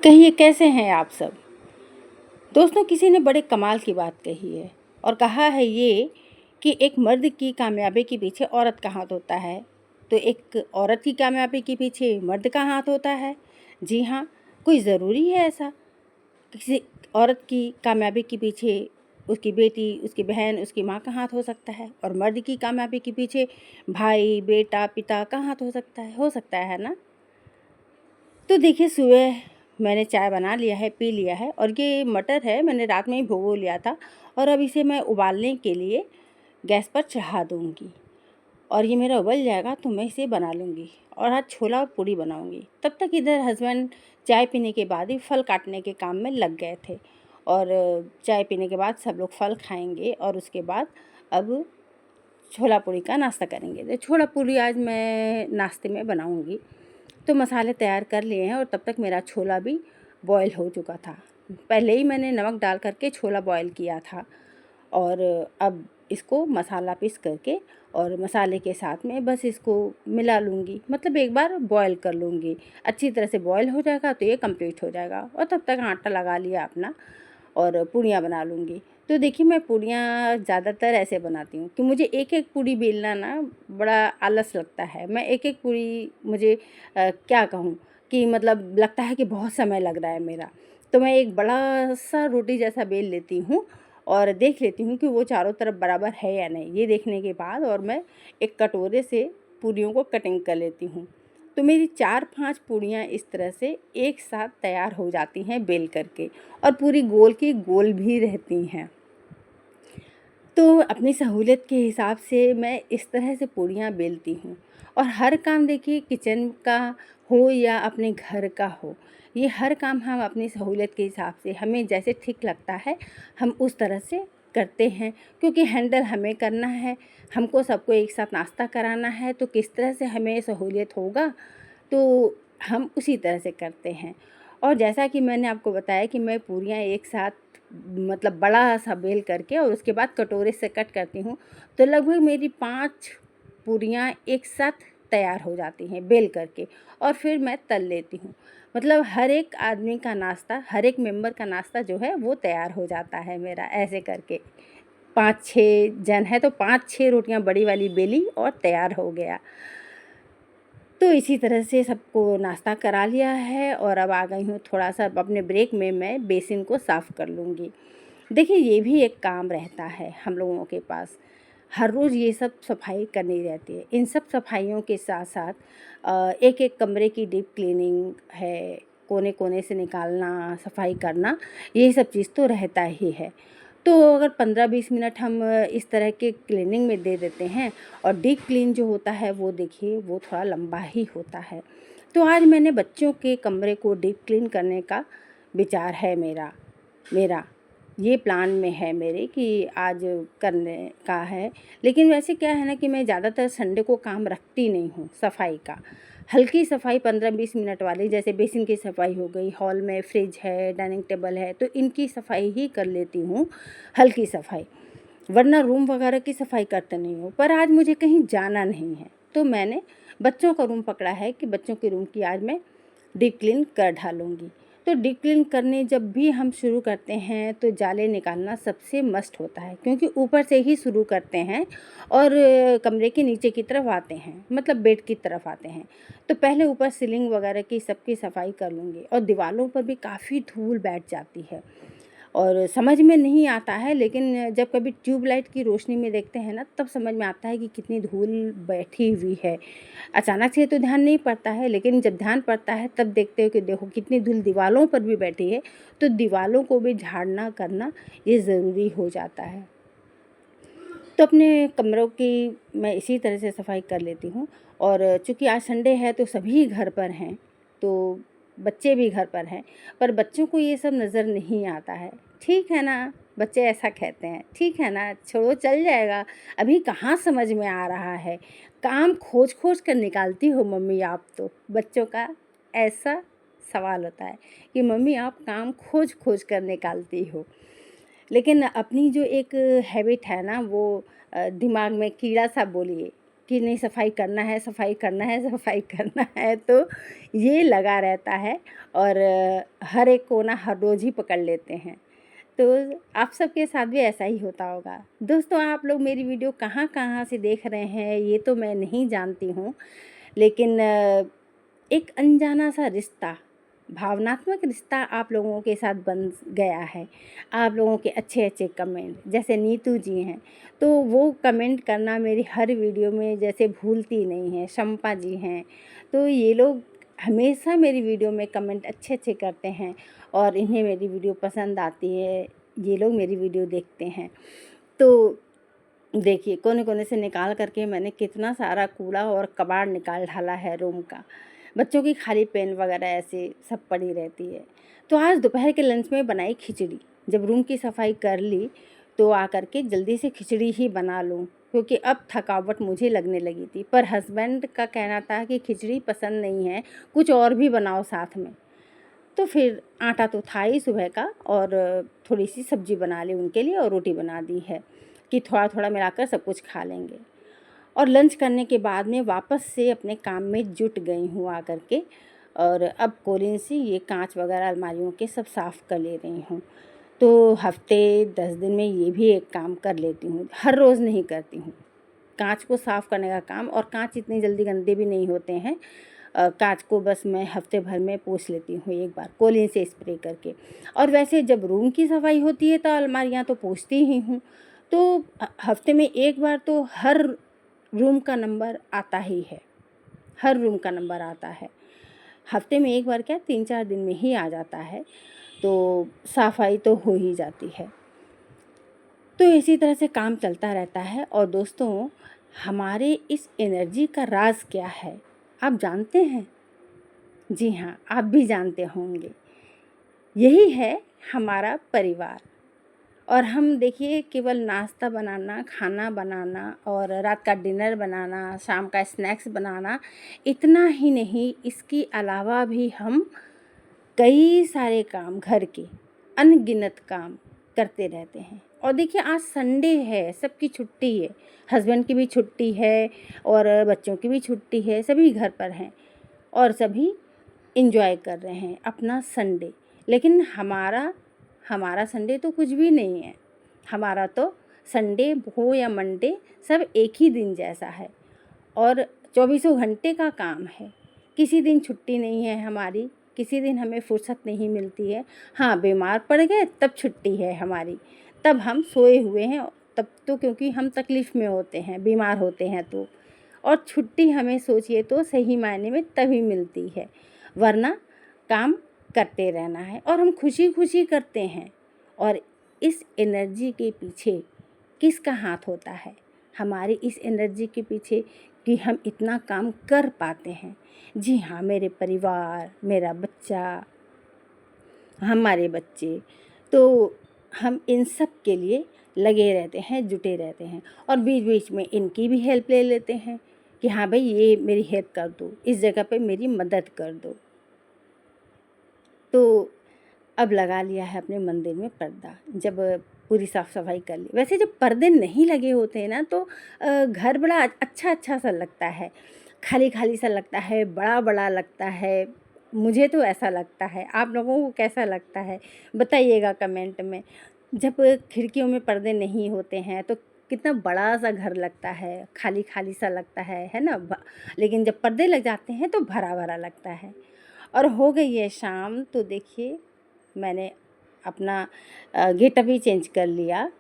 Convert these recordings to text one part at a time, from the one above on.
कहिए कैसे हैं आप सब। दोस्तों, किसी ने बड़े कमाल की बात कही है और कहा है ये कि एक मर्द की कामयाबी के पीछे औरत का हाथ होता है, तो एक औरत की कामयाबी के पीछे मर्द का हाथ होता है। जी हाँ, कोई ज़रूरी है ऐसा? किसी औरत की कामयाबी के पीछे उसकी बेटी, उसकी बहन, उसकी माँ का हाथ हो सकता है और मर्द की कामयाबी के पीछे भाई, बेटा, पिता का हाथ हो सकता है। है ना? तो देखिए, सुबह मैंने चाय बना लिया है, पी लिया है और ये मटर है, मैंने रात में ही भिगो लिया था और अब इसे मैं उबालने के लिए गैस पर चढ़ा दूँगी और ये मेरा उबल जाएगा तो मैं इसे बना लूँगी और आज छोला और पूड़ी बनाऊँगी। तब तक इधर हस्बैंड चाय पीने के बाद ही फल काटने के काम में लग गए थे और चाय पीने के बाद सब लोग फल खाएँगे और उसके बाद अब छोला पूड़ी का नाश्ता करेंगे। तो छोला पूड़ी आज मैं नाश्ते में बनाऊँगी। तो मसाले तैयार कर लिए हैं और तब तक मेरा छोला भी बॉयल हो चुका था। पहले ही मैंने नमक डाल कर के छोला बॉयल किया था और अब इसको मसाला पीस करके और मसाले के साथ में बस इसको मिला लूँगी, मतलब एक बार बॉयल कर लूँगी। अच्छी तरह से बॉयल हो जाएगा तो ये कंप्लीट हो जाएगा और तब तक आटा लगा लिया अपना और पूड़ियाँ बना लूँगी। तो देखिए, मैं पूड़ियाँ ज़्यादातर ऐसे बनाती हूँ कि मुझे एक-एक पूड़ी बेलना ना बड़ा आलस लगता है। मैं एक-एक पूड़ी मुझे क्या कहूँ कि मतलब लगता है कि बहुत समय लग रहा है मेरा। तो मैं एक बड़ा-सा रोटी जैसा बेल लेती हूँ और देख लेती हूँ कि वो चारों तरफ बराबर है या नहीं। ये देखने के बाद और मैं एक कटोरे से पूरियों को कटिंग कर लेती हूँ। तो मेरी 4-5 पूड़ियाँ इस तरह से एक साथ तैयार हो जाती हैं बेल करके और पूरी गोल की गोल भी रहती हैं। तो अपनी सहूलियत के हिसाब से मैं इस तरह से पूड़ियाँ बेलती हूँ और हर काम देखिए, किचन का हो या अपने घर का हो, ये हर काम हम अपनी सहूलियत के हिसाब से हमें जैसे ठीक लगता है हम उस तरह से करते हैं, क्योंकि हैंडल हमें करना है, हमको सबको एक साथ नाश्ता कराना है, तो किस तरह से हमें सहूलियत होगा तो हम उसी तरह से करते हैं। और जैसा कि मैंने आपको बताया कि मैं पूरियाँ एक साथ मतलब बड़ा-सा बेल करके और उसके बाद कटोरे से कट करती हूँ, तो लगभग मेरी 5 पूरियाँ एक साथ तैयार हो जाती हैं बेल करके और फिर मैं तल लेती हूँ। मतलब हर एक आदमी का नाश्ता, हर एक मेंबर का नाश्ता जो है वो तैयार हो जाता है मेरा ऐसे करके। 5-6 जन है तो 5-6 रोटियाँ बड़ी वाली बेली और तैयार हो गया। तो इसी तरह से सबको नाश्ता करा लिया है और अब आ गई हूँ थोड़ा-सा अपने ब्रेक में मैं बेसिन को साफ़ कर लूँगी। देखिए, ये भी एक काम रहता है हम लोगों के पास। हर रोज़ ये सब सफाई करनी रहती है। इन सब सफाइयों के साथ-साथ एक-एक कमरे की डीप क्लीनिंग है, कोने-कोने से निकालना, सफाई करना, ये सब चीज़ तो रहता ही है। तो अगर 15-20 मिनट हम इस तरह के क्लीनिंग में दे देते हैं और डीप क्लीन जो होता है वो देखिए वो थोड़ा लंबा ही होता है। तो आज मैंने बच्चों के कमरे को डीप क्लीन करने का विचार है मेरा मेरा ये प्लान में है मेरे कि आज करने का है। लेकिन वैसे क्या है ना कि मैं ज़्यादातर संडे को काम रखती नहीं हूँ सफाई का। हल्की सफाई 15-20 मिनट वाली, जैसे बेसिन की सफाई हो गई, हॉल में फ्रिज है, डाइनिंग टेबल है, तो इनकी सफाई ही कर लेती हूँ, हल्की सफाई। वरना रूम वगैरह की सफाई करते नहीं हूँ। पर आज मुझे कहीं जाना नहीं है, तो मैंने बच्चों का रूम पकड़ा है कि बच्चों के रूम की आज मैं डीप क्लीन कर डालूँगी। तो डीप क्लीन करने जब भी हम शुरू करते हैं तो जाले निकालना सबसे मस्ट होता है, क्योंकि ऊपर से ही शुरू करते हैं और कमरे के नीचे की तरफ आते हैं, मतलब बेड की तरफ आते हैं। तो पहले ऊपर सीलिंग वगैरह की सबकी सफाई कर लूँगी और दीवारों पर भी काफ़ी धूल बैठ जाती है और समझ में नहीं आता है, लेकिन जब कभी ट्यूबलाइट की रोशनी में देखते हैं ना तब समझ में आता है कि कितनी धूल बैठी हुई है। अचानक से तो ध्यान नहीं पड़ता है, लेकिन जब ध्यान पड़ता है तब देखते हो कि देखो कितनी धूल दीवारों पर भी बैठी है। तो दीवारों को भी झाड़ना करना ये ज़रूरी हो जाता है। तो अपने कमरों की मैं इसी तरह से सफाई कर लेती हूँ और चूँकि आज संडे है तो सभी घर पर हैं, तो बच्चे भी घर पर हैं, पर बच्चों को ये सब नज़र नहीं आता है। ठीक है ना, बच्चे ऐसा कहते हैं, ठीक है ना, छोड़ो चल जाएगा, अभी कहाँ समझ में आ रहा है, काम खोज-खोज कर निकालती हो मम्मी आप तो। बच्चों का ऐसा सवाल होता है कि मम्मी आप काम खोज-खोज कर निकालती हो। लेकिन अपनी जो एक हैबिट है ना वो दिमाग में कीड़ा सा बोलिए, कि नहीं सफाई करना है, सफाई करना है, सफाई करना है, तो ये लगा रहता है और हर एक कोना हर रोज़ ही पकड़ लेते हैं। तो आप सबके साथ भी ऐसा ही होता होगा। दोस्तों, आप लोग मेरी वीडियो कहाँ कहाँ से देख रहे हैं ये तो मैं नहीं जानती हूँ, लेकिन एक अनजाना सा रिश्ता, भावनात्मक रिश्ता आप लोगों के साथ बन गया है। आप लोगों के अच्छे अच्छे कमेंट, जैसे नीतू जी हैं तो वो कमेंट करना मेरी हर वीडियो में जैसे भूलती नहीं है। शम्पा जी हैं, तो ये लोग हमेशा मेरी वीडियो में कमेंट अच्छे अच्छे करते हैं और इन्हें मेरी वीडियो पसंद आती है। ये लोग मेरी वीडियो देखते हैं। तो देखिए, कोने कोने से निकाल करके मैंने कितना सारा कूड़ा और कबाड़ निकाल डाला है रूम का। बच्चों की खाली पेन वगैरह ऐसे सब पड़ी रहती है। तो आज दोपहर के लंच में बनाई खिचड़ी। जब रूम की सफाई कर ली तो आकर के जल्दी से खिचड़ी ही बना लूँ, क्योंकि अब थकावट मुझे लगने लगी थी। पर हस्बैंड का कहना था कि खिचड़ी पसंद नहीं है, कुछ और भी बनाओ साथ में। तो फिर आटा तो था ही सुबह का, और थोड़ी सी सब्जी बना ली उनके लिए और रोटी बना दी है कि थोड़ा थोड़ा मिलाकर सब कुछ खा लेंगे। और लंच करने के बाद में वापस से अपने काम में जुट गई हूँ आकर के, और अब कोलिन से ये कांच वगैरह अलमारियों के सब साफ़ कर ले रही हूँ। तो हफ्ते 10 दिन में ये भी एक काम कर लेती हूँ, हर रोज़ नहीं करती हूँ। कांच को साफ़ करने का काम, और कांच इतनी जल्दी गंदे भी नहीं होते हैं। कांच को बस मैं हफ्ते भर में पोंछ लेती हूँ एक बार कोलिन से स्प्रे करके। और वैसे जब रूम की सफाई होती है तो अलमारियाँ तो पोंछती ही हूँ। तो हफ्ते में एक बार तो हर रूम का नंबर आता ही है, हर रूम का नंबर आता है। हफ्ते में एक बार क्या, 3-4 दिन में ही आ जाता है। तो सफाई तो हो ही जाती है। तो इसी तरह से काम चलता रहता है। और दोस्तों, हमारे इस एनर्जी का राज क्या है आप जानते हैं? जी हाँ, आप भी जानते होंगे। यही है हमारा परिवार। और हम देखिए, केवल नाश्ता बनाना, खाना बनाना और रात का डिनर बनाना, शाम का स्नैक्स बनाना, इतना ही नहीं, इसके अलावा भी हम कई सारे काम घर के अनगिनत काम करते रहते हैं। और देखिए, आज संडे है, सबकी छुट्टी है, हस्बैंड की भी छुट्टी है और बच्चों की भी छुट्टी है, सभी घर पर हैं और सभी एंजॉय कर रहे हैं अपना संडे। लेकिन हमारा संडे तो कुछ भी नहीं है। हमारा तो संडे हो या मंडे, सब एक ही दिन जैसा है और 24 घंटे का काम है। किसी दिन छुट्टी नहीं है हमारी, किसी दिन हमें फुर्सत नहीं मिलती है। हाँ, बीमार पड़ गए तब छुट्टी है हमारी, तब हम सोए हुए हैं, तब तो क्योंकि हम तकलीफ़ में होते हैं, बीमार होते हैं तो। और छुट्टी हमें सोचिए तो सही मायने में तभी मिलती है, वरना काम करते रहना है और हम खुशी खुशी करते हैं। और इस एनर्जी के पीछे किसका हाथ होता है? हमारी इस एनर्जी के पीछे कि हम इतना काम कर पाते हैं। जी हाँ, मेरे परिवार, मेरा बच्चा, हमारे बच्चे, तो हम इन सब के लिए लगे रहते हैं, जुटे रहते हैं। और बीच बीच में इनकी भी हेल्प ले लेते हैं कि हाँ भाई, ये मेरी हेल्प कर दो, इस जगह पे मेरी मदद कर दो। तो अब लगा लिया है अपने मंदिर में पर्दा, जब पूरी साफ़ सफाई कर ली। वैसे जब पर्दे नहीं लगे होते हैं ना तो घर बड़ा अच्छा अच्छा सा लगता है, खाली खाली सा लगता है, बड़ा बड़ा लगता है। मुझे तो ऐसा लगता है, आप लोगों को कैसा लगता है बताइएगा कमेंट में। जब खिड़कियों में पर्दे नहीं होते हैं तो कितना बड़ा सा घर लगता है, खाली खाली सा लगता है ना। लेकिन जब पर्दे लग जाते हैं तो भरा भरा लगता है। और हो गई है शाम, तो देखिए मैंने अपना गेटअप ही चेंज कर लिया,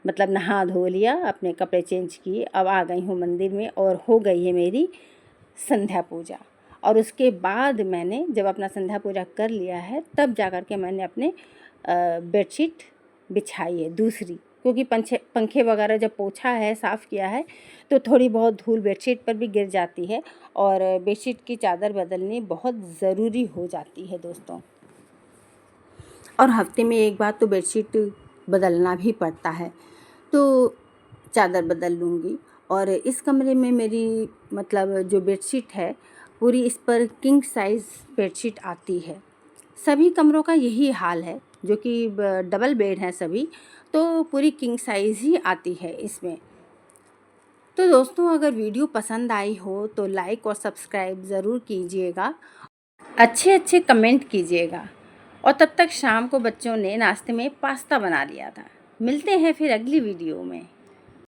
मतलब नहा धो लिया, अपने कपड़े चेंज किए। अब आ गई हूँ मंदिर में और हो गई है मेरी संध्या पूजा। और उसके बाद मैंने जब अपना संध्या पूजा कर लिया है तब जा कर के मैंने अपने बेडशीट बिछाई है दूसरी, क्योंकि पंखे वगैरह जब पोछा है, साफ़ किया है, तो थोड़ी बहुत धूल बेडशीट पर भी गिर जाती है और बेडशीट की चादर बदलनी बहुत ज़रूरी हो जाती है दोस्तों। और हफ्ते में एक बार तो बेडशीट बदलना भी पड़ता है, तो चादर बदल लूँगी। और इस कमरे में मेरी मतलब जो बेडशीट है पूरी, इस पर किंग साइज़ बेडशीट आती है। सभी कमरों का यही हाल है, जो कि डबल बेड हैं सभी, तो पूरी किंग साइज़ ही आती है इसमें। तो दोस्तों अगर वीडियो पसंद आई हो तो लाइक और सब्सक्राइब ज़रूर कीजिएगा, अच्छे अच्छे कमेंट कीजिएगा। और तब तक शाम को बच्चों ने नाश्ते में पास्ता बना लिया था। मिलते हैं फिर अगली वीडियो में।